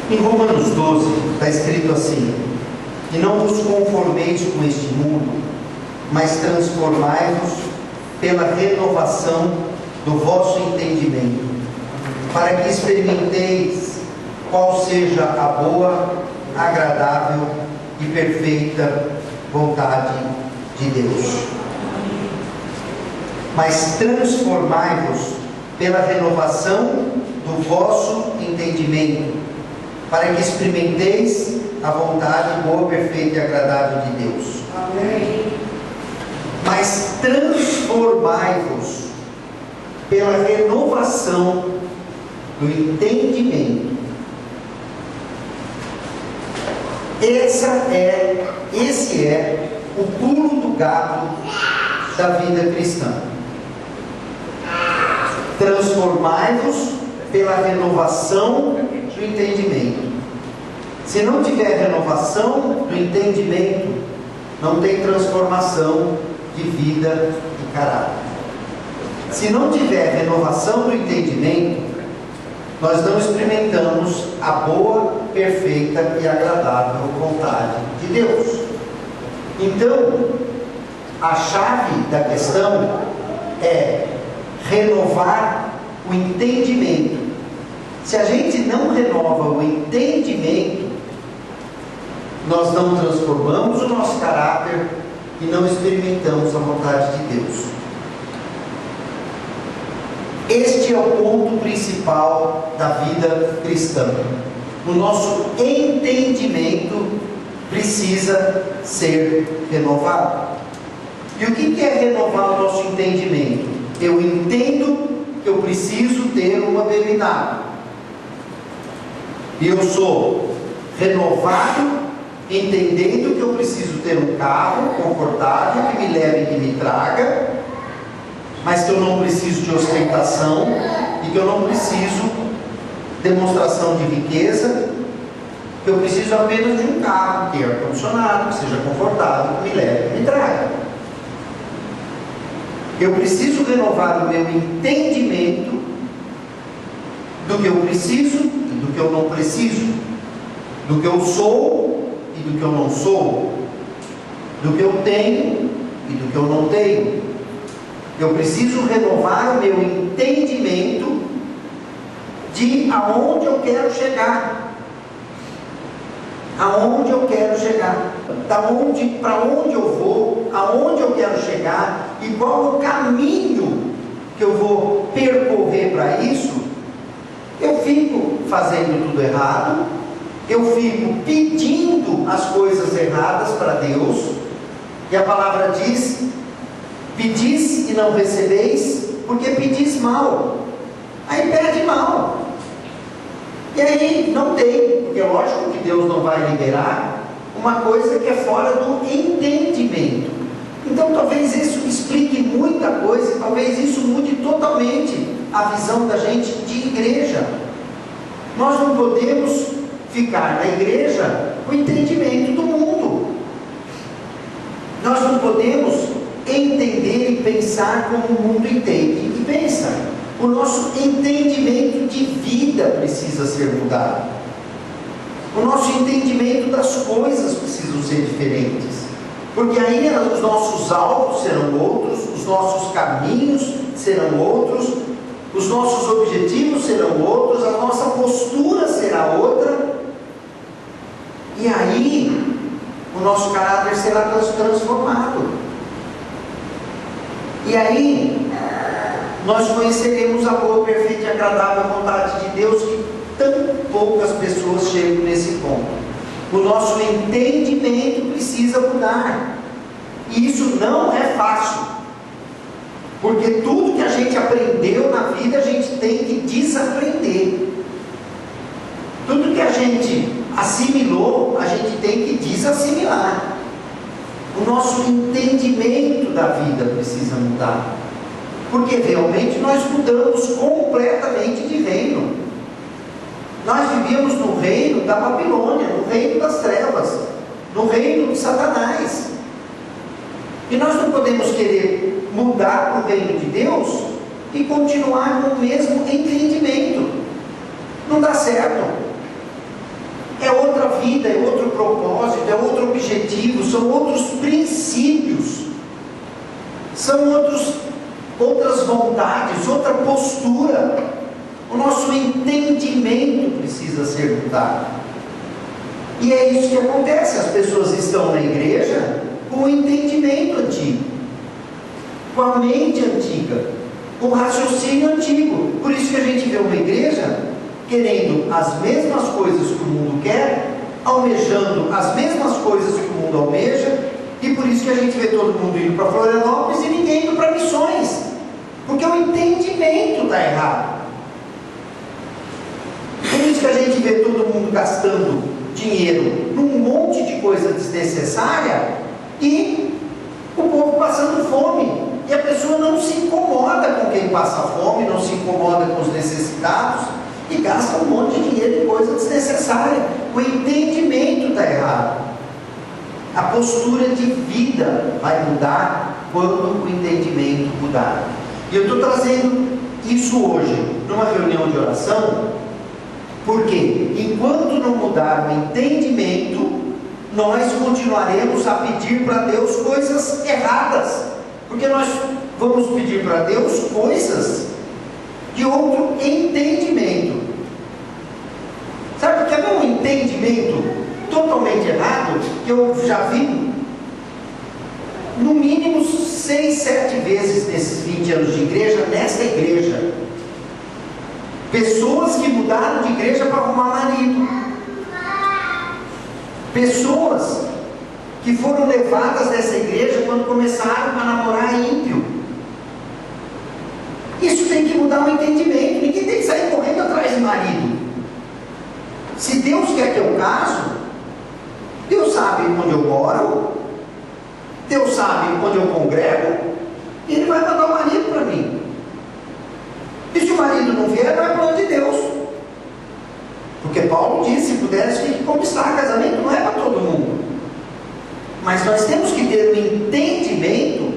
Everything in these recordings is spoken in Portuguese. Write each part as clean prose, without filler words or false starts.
Em Romanos 12 está escrito assim: e não vos conformeis com este mundo, mas transformai-vos pela renovação do vosso entendimento, para que experimenteis qual seja a boa, agradável e perfeita vontade de Deus. Mas transformai-vos pela renovação do vosso entendimento, para que experimenteis a vontade boa, perfeita e agradável de Deus. Amém. Mas transformai-vos pela renovação do entendimento. Esse é o pulo do gato da vida cristã. Transformai-vos pela renovação do entendimento. Se não tiver renovação do entendimento, não tem transformação de vida e caráter. Se não tiver renovação do entendimento, nós não experimentamos a boa, perfeita e agradável vontade de Deus. Então, a chave da questão é renovar o entendimento. Se a gente não renova o entendimento, nós não transformamos o nosso caráter e não experimentamos a vontade de Deus. Este é o ponto principal da vida cristã. O nosso entendimento precisa ser renovado. E o que é renovar o nosso entendimento? Eu entendo que eu preciso ter uma bebida. E eu sou renovado entendendo que eu preciso ter um carro confortável, que me leve e que me traga, mas que eu não preciso de ostentação e que eu não preciso de demonstração de riqueza, que eu preciso apenas de um carro que tenha ar-condicionado, que seja confortável, que me leve e me traga. Eu preciso renovar o meu entendimento do que eu preciso e do que eu não preciso, do que eu sou e do que eu não sou, do que eu tenho e do que eu não tenho. Eu preciso renovar o meu entendimento de aonde eu quero chegar. Aonde eu quero chegar, para onde eu vou, aonde eu quero chegar e qual o caminho que eu vou percorrer para isso. Eu fico fazendo tudo errado, eu fico pedindo as coisas erradas para Deus, e a palavra diz: pedis e não recebeis, porque pedis mal. Aí pede mal. E aí não tem, porque é lógico que Deus não vai liberar uma coisa que é fora do entendimento. Então talvez isso explique muita coisa, talvez isso mude totalmente a visão da gente de igreja. Nós não podemos ficar na igreja com o entendimento do mundo. Nós não podemos entender e pensar como o mundo entende e pensa. O nosso entendimento de vida precisa ser mudado. O nosso entendimento das coisas precisam ser diferentes. Porque aí os nossos alvos serão outros, os nossos caminhos serão outros, os nossos objetivos serão outros, a nossa postura será outra. E aí o nosso caráter será transformado. E aí nós conheceremos a boa, perfeita e agradável vontade de Deus, que tão poucas pessoas chegam nesse ponto. O nosso entendimento precisa mudar. E isso não é fácil. Porque tudo que a gente aprendeu na vida, a gente tem que desaprender. Tudo que a gente assimilou, a gente tem que desassimilar. O nosso entendimento da vida precisa mudar. Porque realmente nós mudamos completamente de reino. Nós vivíamos no reino da Babilônia, no reino das trevas, no reino de Satanás. E nós não podemos querer mudar para o reino de Deus e continuar com o mesmo entendimento. Não dá certo. vida, é outro propósito, é outro objetivo, são outros princípios, são outras vontades, outra postura. O nosso entendimento precisa ser mudado. E é isso que acontece, as pessoas estão na igreja com o entendimento antigo, com a mente antiga, com o raciocínio antigo. Por isso que a gente vê uma igreja querendo as mesmas coisas que o mundo quer, almejando as mesmas coisas que o mundo almeja, e por isso que a gente vê todo mundo indo para Florianópolis e ninguém indo para missões, porque o entendimento está errado. Por isso que a gente vê todo mundo gastando dinheiro num monte de coisa desnecessária e o povo passando fome, e a pessoa não se incomoda com quem passa fome, não se incomoda com os necessitados e gasta um monte de dinheiro em coisa desnecessária. O entendimento está errado. A postura de vida vai mudar quando o entendimento mudar. E eu estou trazendo isso hoje numa reunião de oração, porque enquanto não mudar o entendimento, nós continuaremos a pedir para Deus coisas erradas, porque nós vamos pedir para Deus coisas de outro entendimento. Sabe o que é um entendimento totalmente errado? Que eu já vi no mínimo 6, 7 vezes nesses 20 anos de igreja, nesta igreja. Pessoas que mudaram de igreja para arrumar marido. Pessoas que foram levadas dessa igreja quando começaram a namorar ímpio. Isso tem que mudar o entendimento. Ninguém tem que sair correndo atrás de marido. Se Deus quer que eu caso, Deus sabe onde eu moro, Deus sabe onde eu congrego, e Ele vai mandar o marido para mim. E se o marido não vier, não é plano de Deus. Porque Paulo disse: se puderes, tem que conquistar. Casamento não é para todo mundo. Mas nós temos que ter o entendimento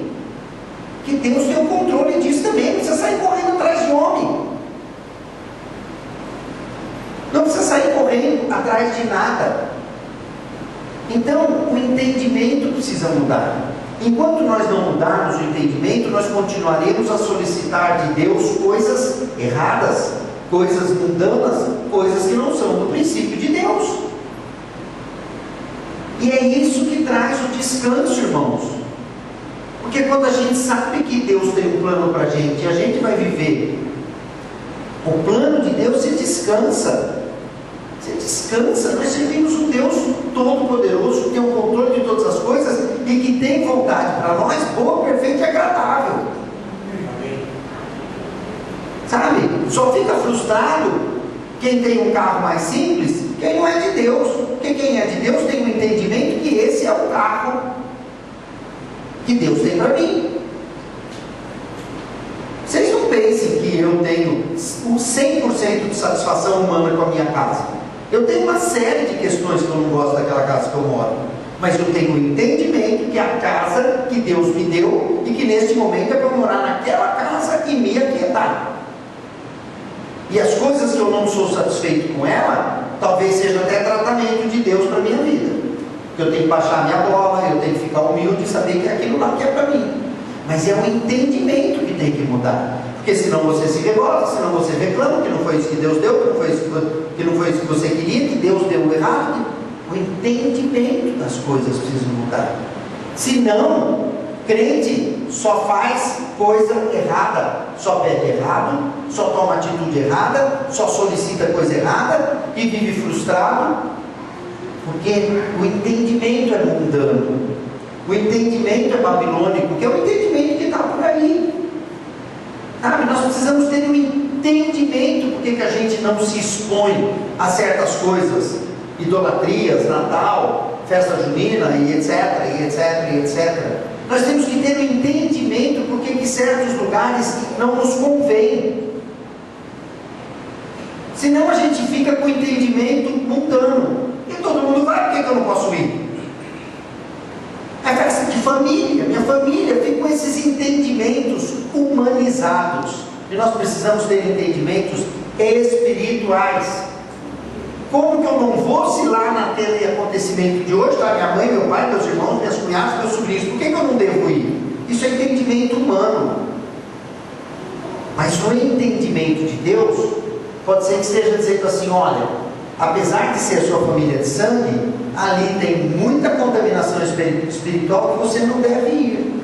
que Deus tem o controle disso também. Não precisa sair correndo atrás de homem. Não precisa sair correndo atrás de nada. Então, o entendimento precisa mudar. Enquanto nós não mudarmos o entendimento, nós continuaremos a solicitar de Deus coisas erradas, coisas mundanas, coisas que não são do princípio de Deus. E é isso que traz o descanso, irmãos. Porque quando a gente sabe que Deus tem um plano para a gente, e a gente vai viver o plano de Deus, se descansa. Você descansa. Nós servimos um Deus todo-poderoso, que tem o controle de todas as coisas e que tem vontade para nós boa, perfeita e agradável. Sabe? Só fica frustrado quem tem um carro mais simples, quem não é de Deus. Porque quem é de Deus tem um entendimento que esse é o carro que Deus tem para mim. Vocês não pensem que eu tenho 100% de satisfação humana com a minha casa. Eu tenho uma série de questões que eu não gosto daquela casa que eu moro, mas eu tenho o entendimento que é a casa que Deus me deu e que neste momento é para morar naquela casa e me aquietar. E as coisas que eu não sou satisfeito com ela, talvez seja até tratamento de Deus para a minha vida. Eu tenho que baixar a minha bola, eu tenho que ficar humilde e saber que é aquilo lá que é para mim. Mas é o entendimento que tem que mudar. Porque senão você se revolta, senão você reclama que não foi isso que Deus deu, que não foi isso que você queria, que Deus deu errado. O entendimento das coisas precisa mudar. Senão, crente só faz coisa errada, só pede errado, só toma atitude errada, só solicita coisa errada e vive frustrado, porque o entendimento é mundano, o entendimento é babilônico, que é o entendimento que está por aí. Sabe, nós precisamos ter um entendimento porque que a gente não se expõe a certas coisas, idolatrias, Natal, festa junina e etc, e etc, e etc. Nós temos que ter um entendimento porque que certos lugares não nos convêm. Senão a gente fica com o entendimento mundano. E todo mundo vai, por que eu não posso ir? É festa de família, minha família fica com esses entendimentos humanizados. E nós precisamos ter entendimentos espirituais. Como que eu não vou oscilar naquele acontecimento de hoje? Está minha mãe, meu pai, meus irmãos, minhas cunhadas, meus sobrinhos. Por que eu não devo ir? Isso é entendimento humano. Mas no entendimento de Deus, pode ser que esteja dizendo assim: olha, apesar de ser a sua família de sangue, ali tem muita contaminação espiritual que você não deve ir.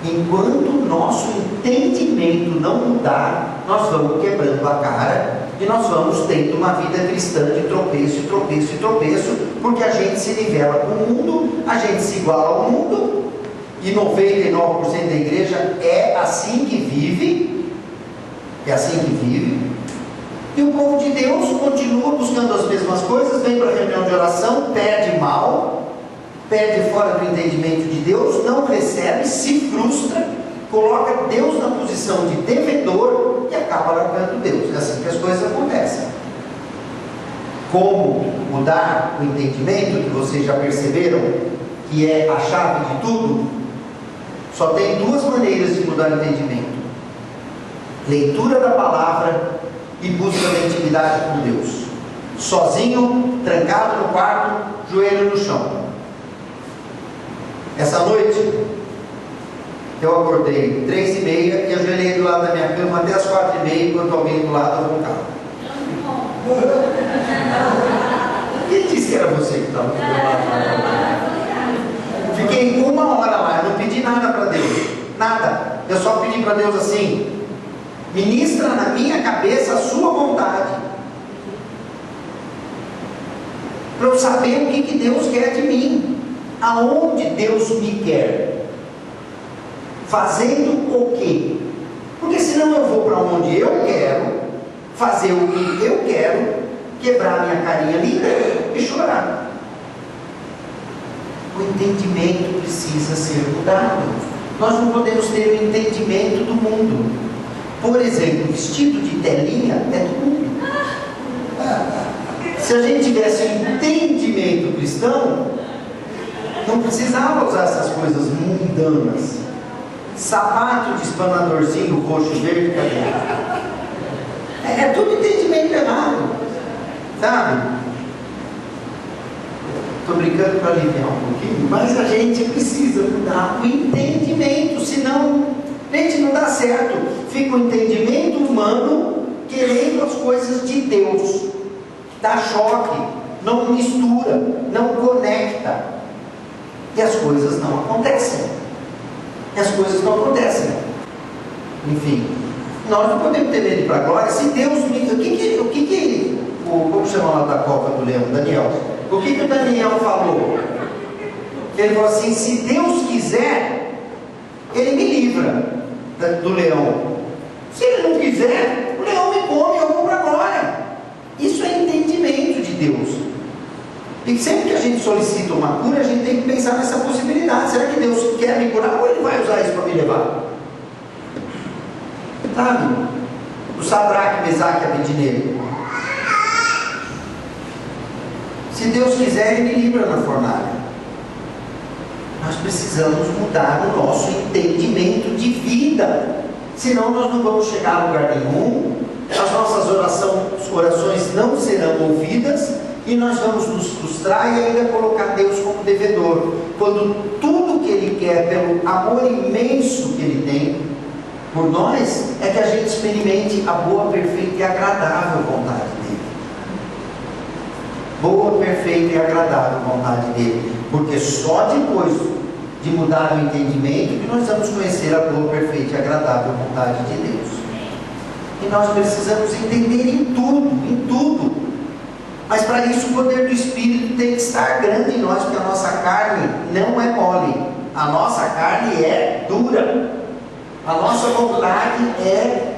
Enquanto o nosso entendimento não mudar, nós vamos quebrando a cara e nós vamos tendo uma vida cristã de tropeço, tropeço e tropeço, porque a gente se nivela com o mundo, a gente se iguala ao mundo, e 99% da igreja é assim que vive, e o povo de Deus continua buscando as mesmas coisas, vem para a reunião de oração, perde mal, perde fora do entendimento de Deus, não recebe, se frustra, coloca Deus na posição de devedor e acaba largando Deus. É assim que as coisas acontecem. Como mudar o entendimento, que vocês já perceberam que é a chave de tudo? Só tem duas maneiras de mudar o entendimento: leitura da palavra e busca da intimidade com Deus. Sozinho, trancado no quarto, joelho no chão. Essa noite eu acordei 3h30 e ajoelhei do lado da minha cama até as 4h30, enquanto alguém do lado roncava. Quem disse que era você que estava do meu lado? Fiquei 1 hora lá, eu não pedi nada para Deus, nada. Eu só pedi para Deus assim: ministra na minha cabeça a sua vontade, para eu saber o que Deus quer de mim, aonde Deus me quer, fazendo o quê? Porque senão eu vou para onde eu quero, fazer o que eu quero, quebrar minha carinha linda e chorar. O entendimento precisa ser mudado. Nós não podemos ter o entendimento do mundo. Por exemplo, vestido de telinha é do mundo. Se a gente tivesse um entendimento cristão, não precisava usar essas coisas mundanas. Sapato de espanadorzinho roxo, verde, cadê? É tudo entendimento errado, sabe? Estou brincando para aliviar um pouquinho, mas a gente precisa mudar o entendimento, senão, gente, não dá certo. Fica o entendimento humano querendo as coisas de Deus, dá choque, não mistura, não conecta, e as coisas não acontecem. Enfim, nós não podemos ter medo para a glória. Se Deus me... Como chama lá da copa do leão? Daniel. O que o Daniel falou? Ele falou assim: se Deus quiser, Ele me livra do leão. Se Ele não quiser, o leão me come e eu vou para a glória. Isso é entendimento de Deus. E sempre que a gente solicita uma cura, a gente tem que pensar nessa possibilidade. Será que Deus quer me curar ou Ele vai usar isso para me levar? Sabe? O Sadraque, Mesaque e Abednego. Se Deus quiser, Ele me livra na fornalha. Nós precisamos mudar o nosso entendimento de vida, senão nós não vamos chegar a lugar nenhum, as nossas orações não serão ouvidas, e nós vamos nos frustrar e ainda colocar Deus como devedor, quando tudo que Ele quer, pelo amor imenso que Ele tem por nós, é que a gente experimente a boa, perfeita e agradável vontade dEle. Boa, perfeita e agradável vontade dEle, porque só depois de mudar o entendimento que nós vamos conhecer a boa, perfeita e agradável vontade de Deus. E nós precisamos entender em tudo. Mas para isso o poder do Espírito tem que estar grande em nós, porque a nossa carne não é mole, a nossa carne é dura, a nossa vontade é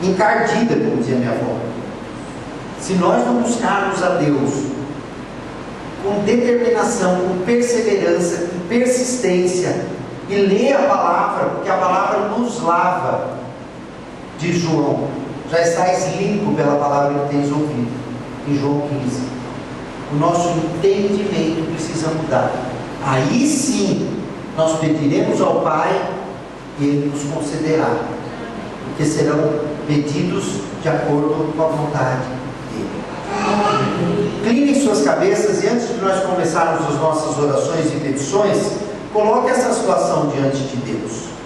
encardida, como dizia minha avó. Se nós não buscarmos a Deus com determinação, com perseverança, com persistência, e ler a palavra, porque a palavra nos lava, diz João: já estáis limpo pela palavra que tens ouvido, em João 15. O nosso entendimento precisa mudar. Aí sim nós pediremos ao Pai e Ele nos concederá, porque serão pedidos de acordo com a vontade dele. Inclinem suas cabeças e antes de nós começarmos as nossas orações e petições, coloque essa situação diante de Deus.